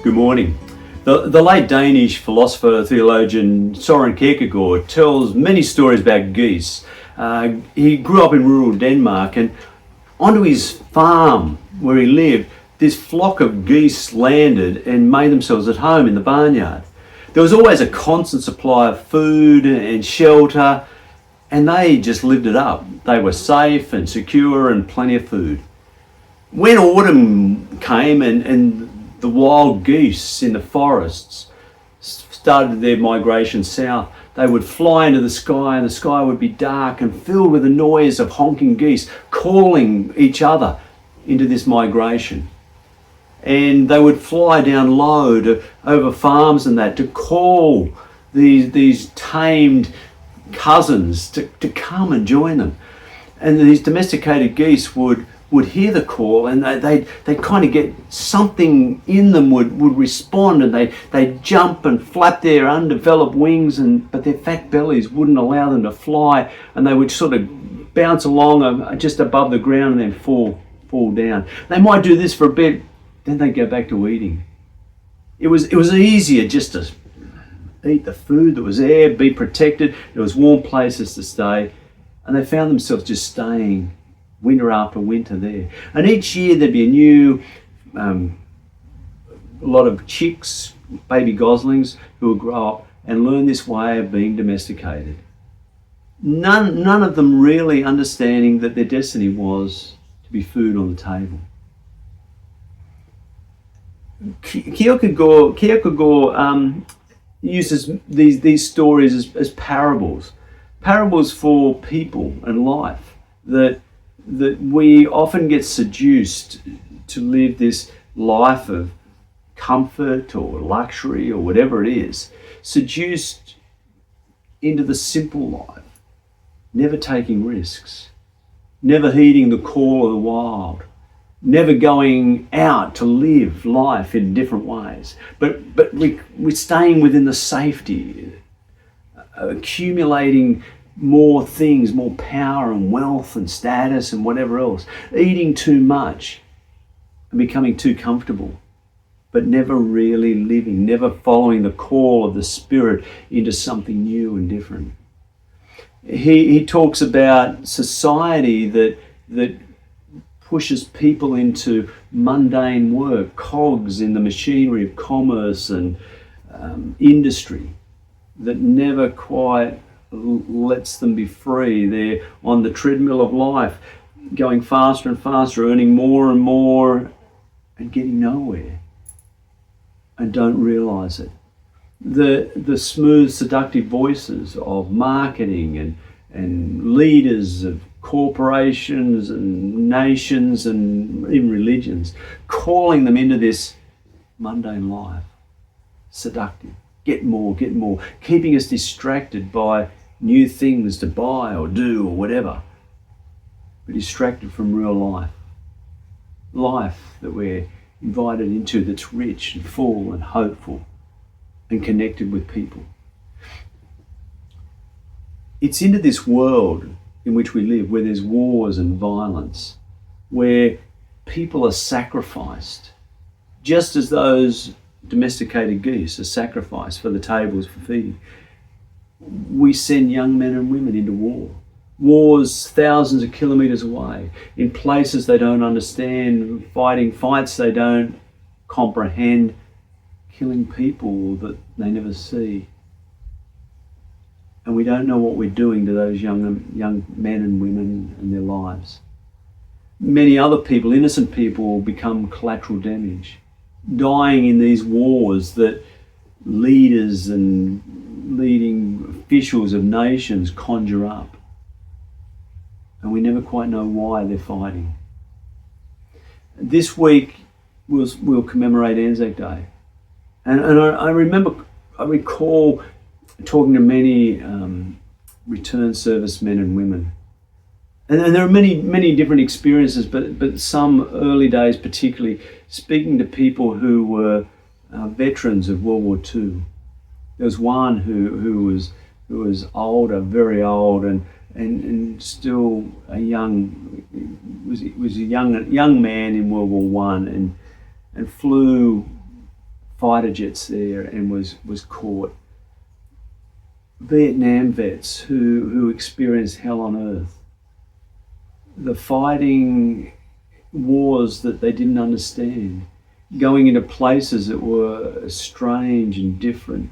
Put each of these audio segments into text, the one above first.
Good morning. The late Danish philosopher, theologian Søren Kierkegaard tells many stories about geese. He grew up in rural Denmark, and onto his farm where he lived, this flock of geese landed and made themselves at home in the barnyard. There was always a constant supply of food and shelter, and they just lived it up. They were safe and secure and plenty of food. When autumn came and the wild geese in the forests started their migration south, they would fly into the sky, and the sky would be dark and filled with the noise of honking geese calling each other into this migration. And they would fly down low over farms and that to call these tamed cousins to come and join them. And these domesticated geese would hear the call, and they kind of get something in them would respond, and they'd jump and flap their undeveloped wings, but their fat bellies wouldn't allow them to fly, and they would sort of bounce along just above the ground and then fall down. They might do this for a bit, then they'd go back to eating. It was easier just to eat the food that was there, be protected. There was warm places to stay, and they found themselves just staying winter after winter there. And each year there'd be a new, a lot of chicks, baby goslings, who would grow up and learn this way of being domesticated. None of them really understanding that their destiny was to be food on the table. Kierkegaard uses these stories as parables for people and life, that we often get seduced to live this life of comfort or luxury or whatever it is, seduced into the simple life, never taking risks, never heeding the call of the wild, never going out to live life in different ways, but we're staying within the safety, accumulating more things, more power and wealth and status and whatever else, eating too much and becoming too comfortable, but never really living, never following the call of the Spirit into something new and different. He talks about society that pushes people into mundane work, cogs in the machinery of commerce and industry, that never quite lets them be free. They're on the treadmill of life, going faster and faster, earning more and more, and getting nowhere, and don't realise it. The smooth, seductive voices of marketing and leaders of corporations and nations and even religions, calling them into this mundane life, seductive, get more, keeping us distracted by new things to buy or do or whatever, but distracted from real life that we're invited into, that's rich and full and hopeful and connected with people. It's into this world in which we live, where there's wars and violence, where people are sacrificed, just as those domesticated geese are sacrificed for the tables for feeding. We send young men and women into wars thousands of kilometres away, in places they don't understand, fighting fights they don't comprehend, killing people that they never see. And we don't know what we're doing to those young men and women and their lives. Many other people, innocent people, become collateral damage, dying in these wars that leaders and leading officials of nations conjure up. And we never quite know why they're fighting. This week we'll commemorate Anzac Day. And I recall talking to many return service men and women. And there are many different experiences, but some early days particularly, speaking to people who were veterans of World War II. There was one who was older, very old, and still a young young man in World War I, and flew fighter jets there and was caught. Vietnam vets who experienced hell on earth. The fighting wars that they didn't understand. Going into places that were strange and different.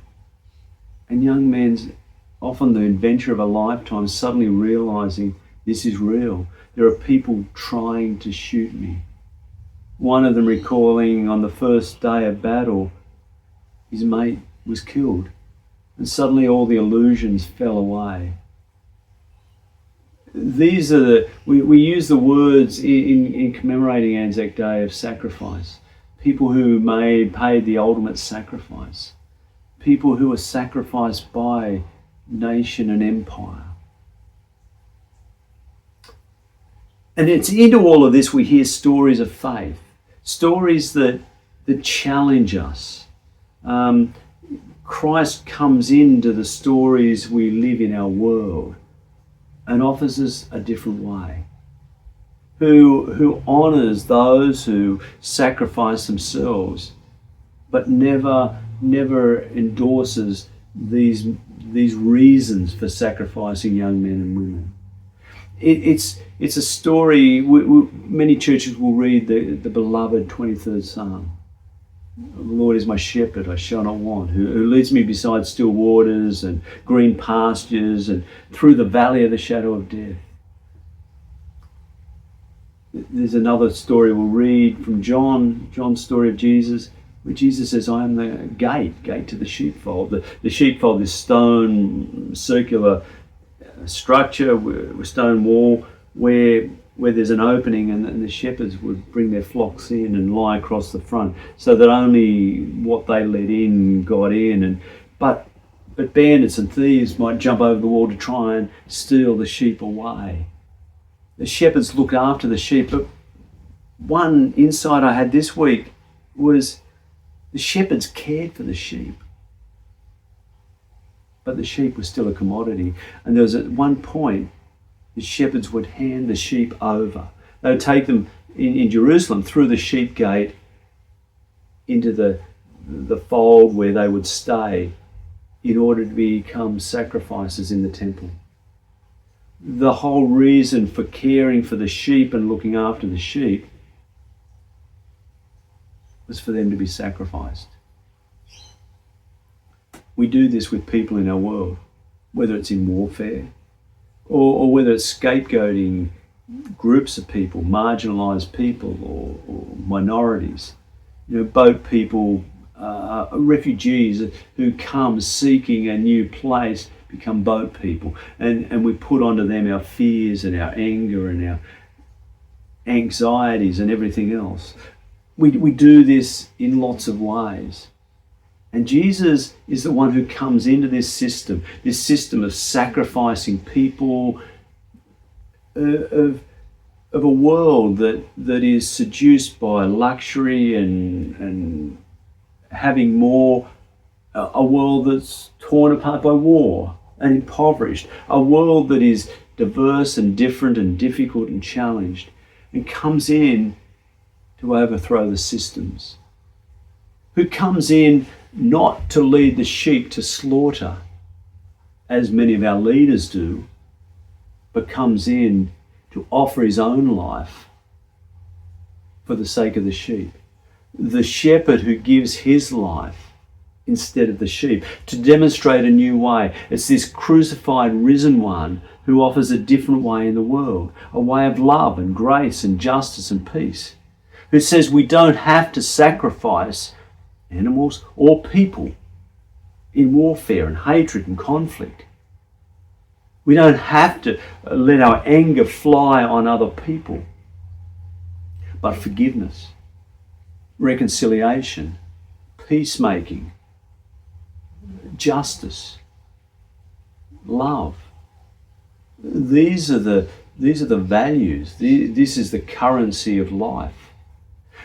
And young men's, often the adventure of a lifetime, suddenly realizing this is real. There are people trying to shoot me. One of them recalling on the first day of battle, his mate was killed. And suddenly all the illusions fell away. These are we use the words in commemorating Anzac Day of sacrifice. People who paid the ultimate sacrifice. People who were sacrificed by nation and empire. And it's into all of this we hear stories of faith. Stories that challenge us. Christ comes into the stories we live in our world and offers us a different way. Who honours those who sacrifice themselves, but never endorses these reasons for sacrificing young men and women. It's a story. Many churches will read the beloved 23rd Psalm. The Lord is my shepherd, I shall not want, who leads me beside still waters and green pastures and through the valley of the shadow of death. There's another story we'll read from John's story of Jesus, where Jesus says, I am the gate to the sheepfold. The sheepfold, this stone circular structure, with stone wall, where there's an opening and the shepherds would bring their flocks in and lie across the front so that only what they let in got in. But bandits and thieves might jump over the wall to try and steal the sheep away. The shepherds looked after the sheep, but one insight I had this week was the shepherds cared for the sheep. But the sheep was still a commodity. And there was at one point, the shepherds would hand the sheep over. They would take them in Jerusalem through the sheep gate into the fold where they would stay in order to become sacrifices in the temple. The whole reason for caring for the sheep and looking after the sheep was for them to be sacrificed. We do this with people in our world, whether it's in warfare or whether it's scapegoating groups of people, marginalised people or minorities. Boat people, refugees who come seeking a new place become boat people. And we put onto them our fears and our anger and our anxieties and everything else. We do this in lots of ways. And Jesus is the one who comes into this system of sacrificing people, of a world that is seduced by luxury and having more, a world that's torn apart by war and impoverished, a world that is diverse and different and difficult and challenged, and comes in to overthrow the systems. Who comes in not to lead the sheep to slaughter, as many of our leaders do, but comes in to offer his own life for the sake of the sheep. The shepherd who gives his life instead of the sheep to demonstrate a new way. It's this crucified, risen one who offers a different way in the world, a way of love and grace and justice and peace, who says we don't have to sacrifice animals or people in warfare and hatred and conflict. We don't have to let our anger fly on other people, but forgiveness, reconciliation, peacemaking, justice, love. These are the values. This is the currency of life.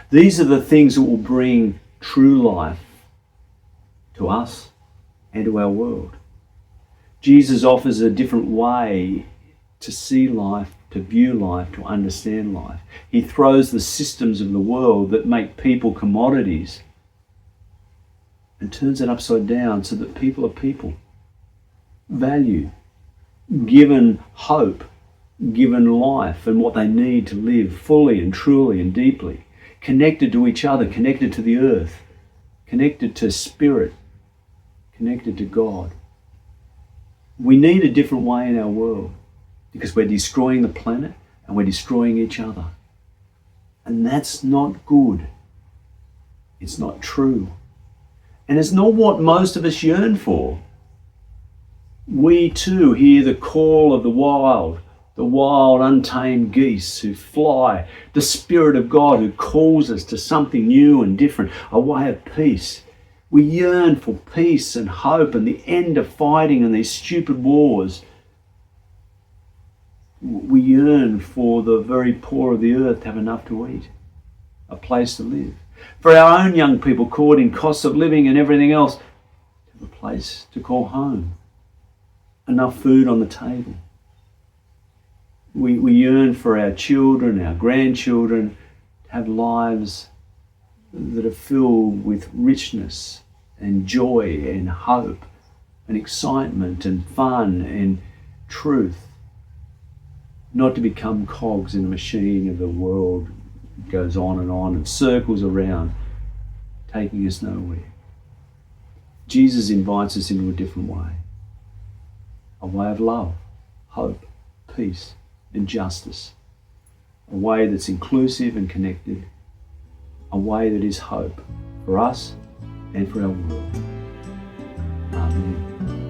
These are the things that will bring true life to us and to our world. Jesus offers a different way to see life, to view life, to understand life. He throws the systems of the world that make people commodities and turns it upside down so that people are people, valued, given hope, given life and what they need to live fully and truly and deeply, connected to each other, connected to the earth, connected to spirit, connected to God. We need a different way in our world because we're destroying the planet and we're destroying each other. And that's not good. It's not true. And it's not what most of us yearn for. We too hear the call of the wild untamed geese who fly, the Spirit of God who calls us to something new and different, a way of peace. We yearn for peace and hope and the end of fighting and these stupid wars. We yearn for the very poor of the earth to have enough to eat, a place to live. For our own young people caught in costs of living and everything else, to have a place to call home, enough food on the table. We yearn for our children, our grandchildren, to have lives that are filled with richness and joy and hope and excitement and fun and truth. Not to become cogs in a machine of the world that goes on and circles around, taking us nowhere. Jesus invites us into a different way. A way of love, hope, peace, and justice. A way that's inclusive and connected. A way that is hope for us and for our world. Amen.